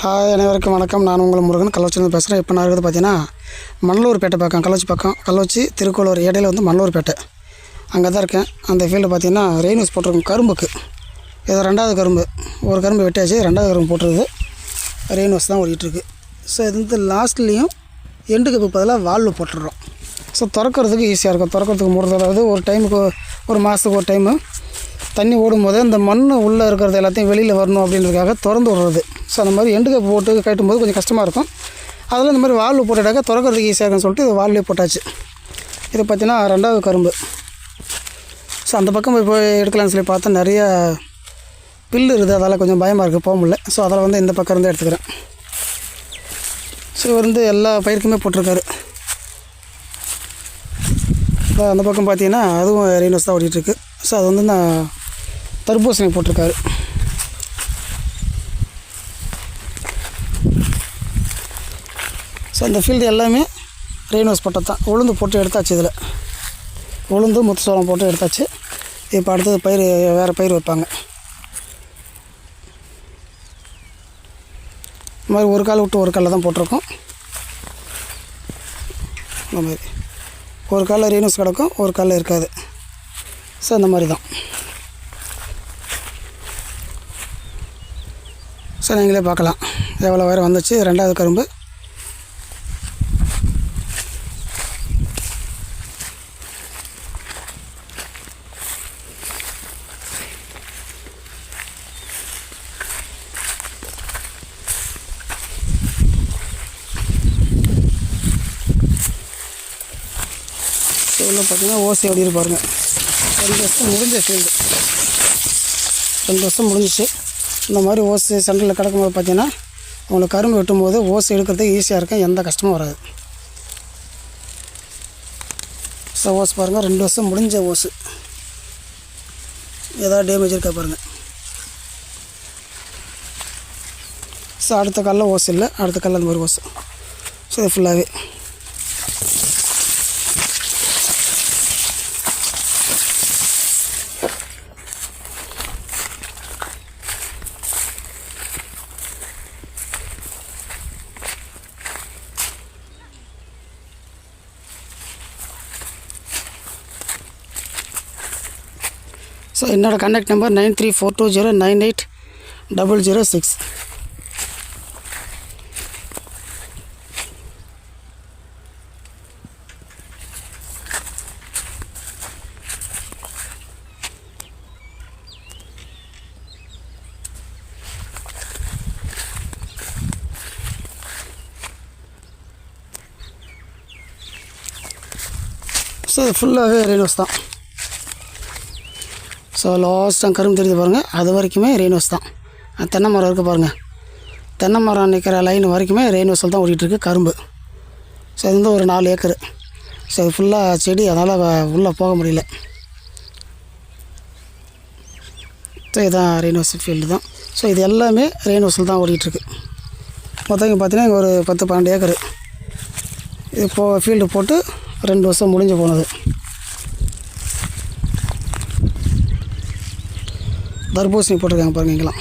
Hi, அனைவருக்கும் வணக்கம். நான் உங்கள் முருகன் கள்ளச்சிலேருந்து பேசுகிறேன். இப்போ நான் இருக்கிறது பார்த்தீங்கன்னா மண்ணலூர்பேட்டை பக்கம், கள்ளச்சி திருக்கோளூர் இடையில வந்து மண்ணலூர்பேட்டை அங்கே தான் இருக்கேன். அந்த ஃபீல்டு பார்த்தீங்கன்னா ரெயின்ஸ் போட்டிருக்கோம் கரும்புக்கு. இது 2வது கரும்பு. ஒரு கரும்பு வெட்டியாச்சு, 2வது கரும்பு போட்டுருது. ரெயின்ஸ் தான் ஓடிட்டுருக்கு. ஸோ இது வந்து லாஸ்ட்லேயும் எண்டுக்கு பதிலாக வால்வு போட்டுடுறோம். ஸோ திறக்கிறதுக்கு ஈஸியாக இருக்கும். திறக்கிறதுக்கு மூடுறது ஒரு டைமுக்கு, ஒரு மாதத்துக்கு ஒரு டைமு தண்ணி ஓடும்போது அந்த மண் உள்ளே இருக்கிறது எல்லாத்தையும் வெளியில் வரணும் அப்படின்றதுக்காக திறந்து விடுறது. ஸோ அந்த மாதிரி எண்டு கப்பு போட்டு கட்டும்போது கொஞ்சம் கஷ்டமாக இருக்கும். அதில் இந்த மாதிரி வால்வு போட்டுட்டாக்க திறக்கிறதுக்கு ஈஸியாக இருக்குன்னு சொல்லிட்டு இது வால்வே போட்டாச்சு. இது பார்த்திங்கன்னா 2வது கரும்பு. ஸோ அந்த பக்கம் போய் எடுக்கலான்னு சொல்லி பார்த்தா நிறையா பில்லு இருக்குது, அதெல்லாம் கொஞ்சம் பயமாக இருக்குது, போக முடியல. ஸோ அதில் வந்து இந்த பக்கம் இருந்து எடுத்துக்கிறேன். ஸோ இவர் வந்து எல்லா பயிருக்குமே போட்டிருக்காரு. அந்த பக்கம் பார்த்தீங்கன்னா அதுவும் ரெயின்ஸ் தான் ஓடிட்டுருக்கு. ஸோ அது வந்து நான் தர்பூசணி போட்டிருக்காரு. ஸோ இந்த ஃபீல்டு எல்லாமே ரெயின்ஸ் போட்டது தான். உளுந்து போட்டு எடுத்தாச்சு. இதில் உளுந்து முத்து சோளம் போட்டு எடுத்தாச்சு. இப்போ அடுத்தது பயிர், வேறு பயிர் வைப்பாங்க. இந்த மாதிரி ஒரு கால் விட்டு ஒரு காலில் தான் போட்டிருக்கோம். இந்த மாதிரி ஒரு காலில் ரெயின்ஸ் கிடக்கும், ஒரு காலில் இருக்காது. ஸோ இந்த மாதிரி தான். ஸோ நீங்களே பார்க்கலாம் எவ்வளோ வேறு வந்துச்சு. 2வது கரும்பு. இதில் பார்த்தீங்கன்னா ஓசி அப்படி இருப்பாருங்க. 2 வருஷம் முடிஞ்ச ஃபீல்டு, 2 வருஷம் முடிஞ்சிச்சு. இந்த மாதிரி ஓசி சென்டரில் கிடக்கும்போது பார்த்தீங்கன்னா உங்களுக்கு கரும்பு வெட்டும்போது ஓசி எடுக்கிறதுக்கு ஈஸியாக இருக்கும், எந்த கஷ்டமும் வராது. ஸோ ஓசு பாருங்கள், 2 வருஷம் முடிஞ்ச ஓசு. ஏதாவது டேமேஜ் இருக்கா பாருங்கள். ஸோ அடுத்த காலில் ஓசு இல்லை, அடுத்த காலில் அந்த மாதிரி ஓசு. ஸோ இது ஃபுல்லாகவே ஸோ என்னோடய கான்டாக்ட் நம்பர் 9342098006. ஸோ இது ஃபுல்லாகவே ரெயின்ஸ் தான். ஸோ லாஸ்ட்டாக கரும்பு தெரிஞ்சு பாருங்கள், அது வரைக்குமே ரெயின்ஸ் தான். தென்னை மரம் இருக்குது பாருங்கள், தென்னை மரம் நிற்கிற லைன் வரைக்குமே ரெயின்ஸில் தான் ஓடிட்டுருக்கு கரும்பு. ஸோ இது வந்து ஒரு 4 ஏக்கரு. ஸோ இது ஃபுல்லாக செடி, அதனால் உள்ளே போக முடியல. ஸோ இதுதான் ரெயின்ஸ் ஃபீல்டு தான். ஸோ இது எல்லாமே ரெயின்ஸில் தான் ஓடிட்டுருக்கு. மொத்தம் பார்த்தீங்கன்னா இங்கே ஒரு 10-12 ஏக்கரு. இப்போது ஃபீல்டு போட்டு 2 வருஷம் முடிஞ்சு போனது. தர்பூசணி போட்டிருக்காங்க பாருங்க இங்கெல்லாம்.